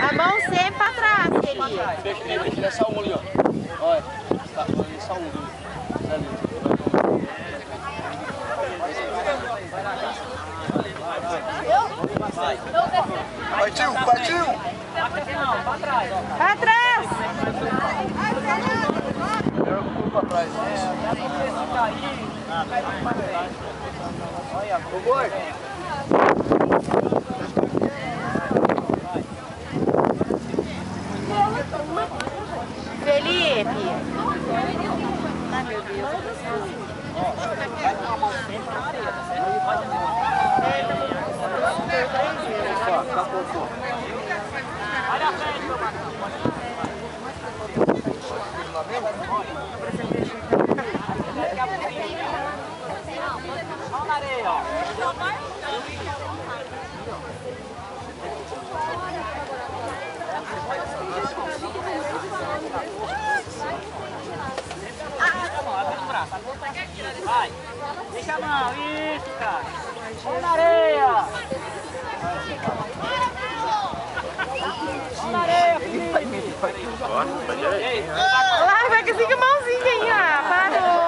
A mão sempre pra trás, querido. Deixa só um ali, ó. Olha, só um. Partiu, partiu! Pra trás! Pra trás. Olha, o boi. Felipe! Ai, meu Deus. Olha a frente, meu mano. Olha na areia, ó. Vai, deixa a mão, isso, cara. Olha na areia. Olha na areia, Felipe. Lá, vai que fica mãozinha aí, ó. Parou.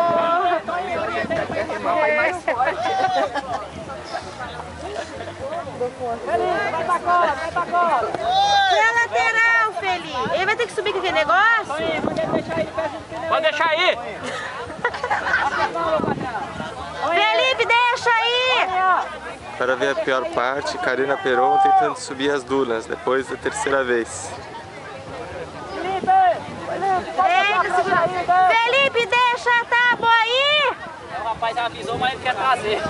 Vai mais forte. Felipe, vai pra cola, vai pra cola. É lateral, Felipe. Ele vai ter que subir com aquele negócio? Pode deixar aí. Felipe, deixa aí! Para ver a pior parte, Karina Peron tentando subir as dunas, depois da terceira vez. Felipe, deixa a tábua aí! O rapaz avisou, mas ele quer trazer.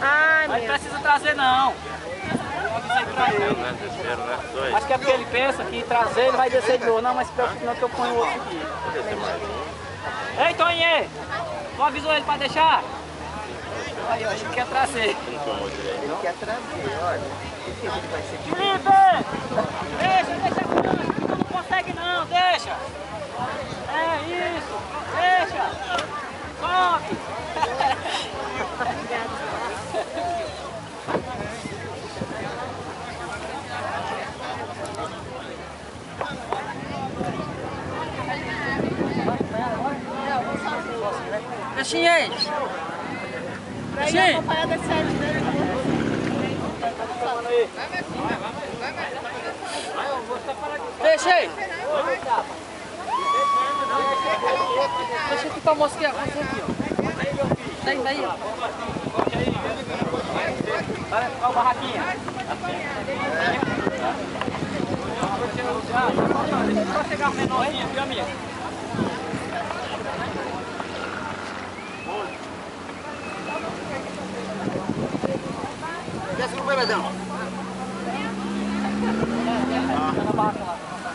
Ai, Mas meu. não precisa trazer, não. Eu avisei pra ele. Acho que é porque ele pensa que trazer ele vai descer de novo. Não, mas se preocupe não que eu ponho outro aqui. Ei, Toninho! Tu avisou ele pra deixar? Aí, ó, ele quer trazer. Ele quer trazer, olha. Felipe! Deixa a criança, tu não consegue não, deixa! É isso, deixa! Sobe! Peixinho aí! Peixinho! Deixa aí! Deixa aqui pra mosquear, vai aqui, ó. Daí, ó. Olha a barraquinha. Só chegar menorzinho, viu, amigo? Desce no bebedão.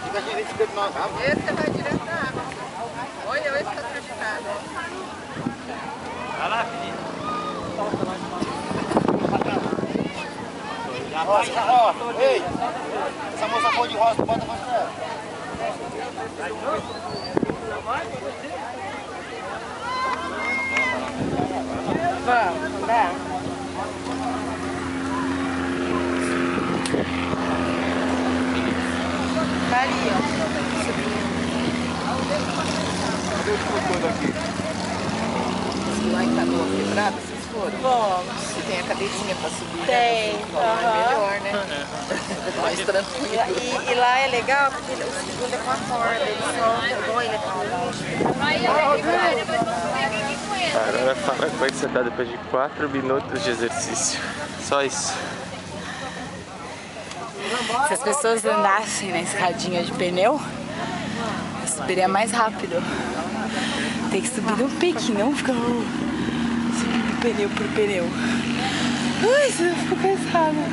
Fica direito de nós. Esse vai direto na água. Olha, esse tá traficado. Vai lá, filhinho. Ó, ei! Essa moça cor de rosa, bota pra ela. Vamos, dá. Ali, ó. Cadê os produtores aqui? Lá em Canoa Quebrada, vocês foram? Vamos. Se tem a cadeirinha pra subir. Tem, É melhor, né? Mais tranquilo. E lá é legal porque o segundo é com a corda, ele solta, igual ele é com Agora fala como é que você tá depois de 4 minutos de exercício. Só isso. Se as pessoas andassem na escadinha de pneu, eu subiria mais rápido. Tem que subir no pique, não ficar subindo pneu por pneu. Ui, você ficou cansada.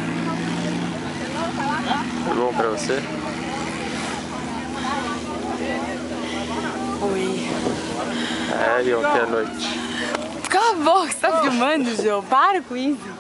Foi bom pra você? Oi. É, e ontem à noite. Cala a boca, você tá filmando, Jô? Para com isso.